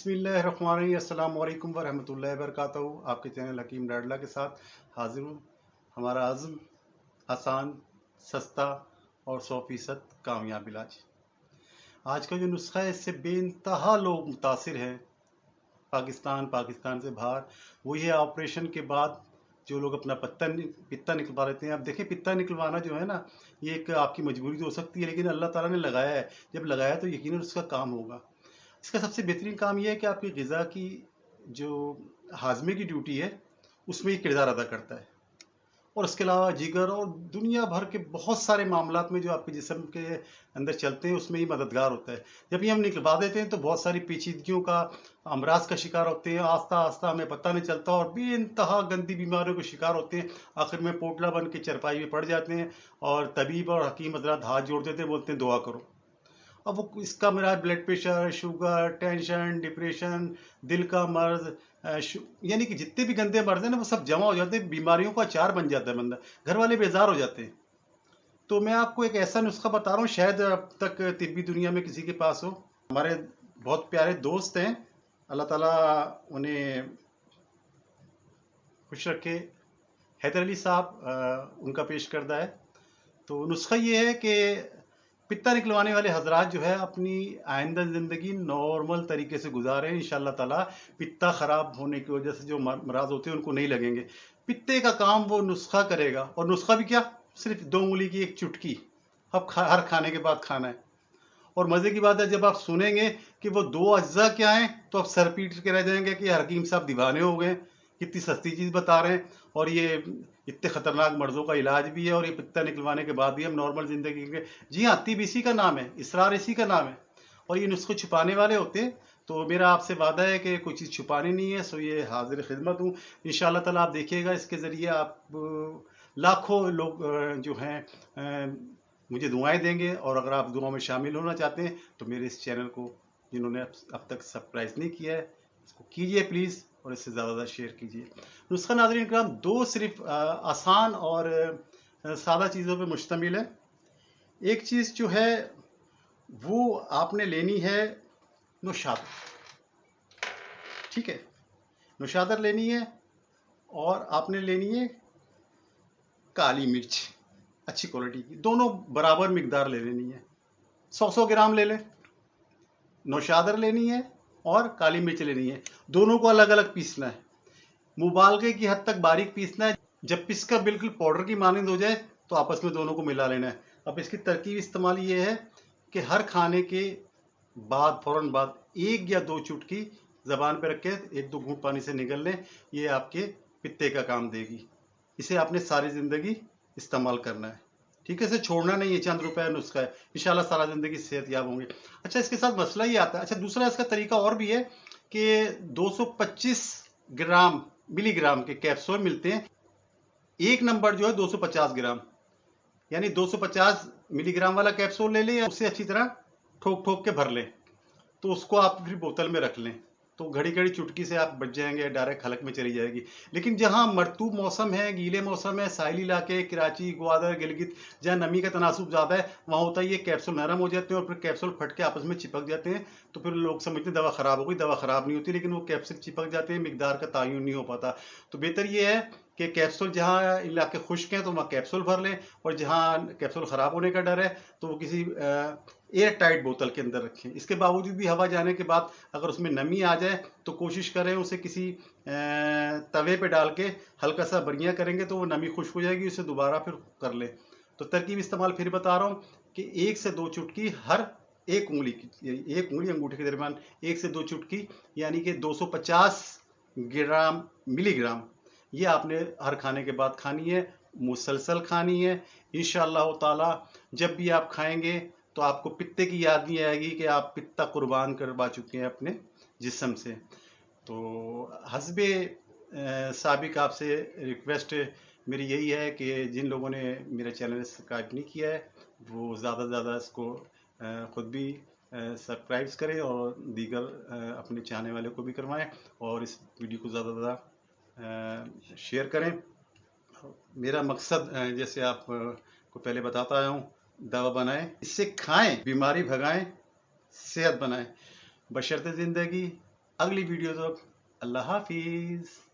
बिस्मिल्लाहिर्रहमानिर्रहीम। अस्सलाम वालेकुम वरहमतुल्लाहि वबरकातुहू। आपके चैनल हकीम डाडला के साथ हाजिर हूँ। हमारा आज़म आसान, सस्ता और 100% कामयाब इलाज। आज का जो नुस्खा है इससे बेइंतहा लोग मुतासिर हैं, पाकिस्तान से बाहर। वो ये ऑपरेशन के बाद जो लोग अपना पित्ता निकलवा लेते हैं। अब देखिए, पित्ता निकलवाना जो है ना, ये एक आपकी मजबूरी तो हो सकती है, लेकिन अल्लाह ताला ने लगाया है। जब लगाया तो यकीनन उसका काम होगा। इसका सबसे बेहतरीन काम यह है कि आपकी ग़िज़ा की जो हाजमे की ड्यूटी है उसमें ये किरदार अदा करता है। और उसके अलावा जिगर और दुनिया भर के बहुत सारे मामलात में जो आपके जिस्म के अंदर चलते हैं उसमें ही मददगार होता है। जब ये हम निकलवा देते हैं तो बहुत सारी पेचीदगियों का, अमराज का शिकार होते हैं। आस्ता आस्ता हमें पता नहीं चलता और बेइंतहा गंदी बीमारियों के शिकार होते हैं। आखिर में पोटला बन के चरपाई में पड़ जाते हैं और तबीब और हकीम हज़रात हाथ जोड़ देते हैं, बोलते हैं दुआ करो। अब वो इसका मेरा blood pressure, sugar, tension, depression, दिल का मर्ज, यानी कि जितने भी गंदे मर्ज हैं ना, वो सब जमा हो जाते हैं। बीमारियों का अचार बन जाता है बंदा। घर वाले बेजार हो जाते हैं। तो मैं आपको एक ऐसा नुस्खा बता रहा हूँ, शायद अब तक तिब्बी दुनिया में किसी के पास हो। हमारे बहुत प्यारे दोस्त हैं, अल्लाह ताला उन्हें खुश रखे। हैदर अली साहब उनका पेश करदा है। तो नुस्खा ये है कि पित्ता निकलवाने वाले हजरात जो है अपनी आइंदा ज़िंदगी नॉर्मल तरीके से गुजारें। इंशाल्लाह ताला पित्ता ख़राब होने की वजह से जो मराज होते हैं उनको नहीं लगेंगे। पित्ते का काम वो नुस्खा करेगा। और नुस्खा भी क्या, सिर्फ 2 उंगली की एक चुटकी अब हर खाने के बाद खाना है। और मज़े की बात है, जब आप सुनेंगे कि वो 2 अज्जा क्या हैं तो आप सर पीट के रह जाएंगे कि हकीम साहब दीवाने हो गए, कितनी सस्ती चीज़ बता रहे हैं। और ये इतने ख़तरनाक मर्ज़ों का इलाज भी है और ये पित्ता निकलवाने के बाद भी हम नॉर्मल ज़िंदगी के। जी हाँ, तिब इसी का नाम है, इसरार इसी का नाम है। और ये नुस्खे छुपाने वाले होते हैं। तो मेरा आपसे वादा है कि कोई चीज़ छुपानी नहीं है। सो ये हाजिर खिदमत हूँ। इंशाल्लाह ताला आप देखिएगा, इसके ज़रिए आप लाखों लोग जो हैं मुझे दुआएं देंगे। और अगर आप दुआओं में शामिल होना चाहते हैं तो मेरे इस चैनल को जिन्होंने अब तक सब्सक्राइब नहीं किया है इसको कीजिए प्लीज़, और इससे ज़्यादा शेयर कीजिए। नुस्खा नाज़रीन इकराम 2 सिर्फ आसान और सादा चीज़ों पे मुश्तमिल है। एक चीज़ जो है वो आपने लेनी है नौशादर, ठीक है। नौशादर लेनी है और आपने लेनी है काली मिर्च, अच्छी क्वालिटी की। दोनों बराबर मिकदार ले लेनी है। 100 ग्राम ले लें। नौशादर लेनी है और काली मिर्च लेनी है। दोनों को अलग अलग पीसना है, मुबालगे की हद तक बारीक पीसना है। जब पिसकर बिल्कुल पाउडर की मानंद हो जाए तो आपस में दोनों को मिला लेना है। अब इसकी तरकीब इस्तेमाल ये है कि हर खाने के बाद फौरन बाद 1 या 2 चुटकी ज़बान पे रख के 1-2 घूंट पानी से निगल लें। ये आपके पित्ते का काम देगी। इसे आपने सारी ज़िंदगी इस्तेमाल करना है, ठीक है। इसे छोड़ना नहीं है। चंद रुपए नुस्खा है, इंशाल्लाह सारा ज़िंदगी सेहतयाब होंगे। अच्छा, इसके साथ मसला ये आता है। अच्छा, दूसरा इसका तरीका और भी है कि 225 ग्राम मिलीग्राम के कैप्सूल मिलते हैं। एक नंबर जो है 250 ग्राम, यानी 250 मिलीग्राम वाला कैप्सूल ले लें, उसे अच्छी तरह ठोक ठोक के भर लें। तो उसको आप फिर बोतल में रख लें तो घड़ी घड़ी चुटकी से आप बच जाएंगे, डायरेक्ट हलक में चली जाएगी। लेकिन जहां मरतूब मौसम है, गीले मौसम है, साहिली इलाके, कराची, ग्वादर, गिलगित, जहां नमी का तनासुब ज़्यादा है, वहां होता है ये कैप्सूल नरम हो जाते हैं और फिर कैप्सूल फट के आपस में चिपक जाते हैं। तो फिर लोग समझते हैं दवा ख़राब हो गई। दवा ख़राब नहीं होती, लेकिन वो कैप्सूल चिपक जाते हैं, मिकदार का तयन नहीं हो पाता। तो बेहतर ये है कि कैप्सूल जहाँ इलाके खुश्क हैं तो वहाँ कैप्सूल भर लें, और जहाँ कैप्सूल ख़राब होने का डर है तो वो किसी एयर टाइट बोतल के अंदर रखें। इसके बावजूद भी हवा जाने के बाद अगर उसमें नमी आ जाए तो कोशिश करें उसे किसी तवे पे डाल के हल्का सा बरियाँ करेंगे तो वो नमी खुश्क हो जाएगी, उसे दोबारा फिर कर लें। तो तरकीब इस्तेमाल फिर बता रहा हूँ कि 1 से 2 चुटकी हर 1 उंगली की, 1 उंगली अंगूठे के दरमियान 1 से 2 चुटकी, यानी कि 250 ग्राम मिलीग्राम, ये आपने हर खाने के बाद खानी है, मुसलसल खानी है। इंशाअल्लाह ताला जब भी आप खाएंगे तो आपको पित्ते की याद नहीं आएगी कि आप पित्ता कुर्बान करवा चुके हैं अपने जिस्म से। तो हस्बे साबिक आपसे रिक्वेस्ट मेरी यही है कि जिन लोगों ने मेरे चैनल सब्सक्राइब नहीं किया है वो ज़्यादा से ज़्यादा इसको ख़ुद भी सब्सक्राइब करें और दीगर अपने चाहने वाले को भी करवाएं, और इस वीडियो को ज़्यादा से ज़्यादा शेयर करें। मेरा मकसद जैसे आप को पहले बताता आया हूँ, दवा बनाएं, इससे खाएं, बीमारी भगाएं, सेहत बनाएं। बशर्ते ज़िंदगी اگلی ویڈیو تک اللہ حافظ.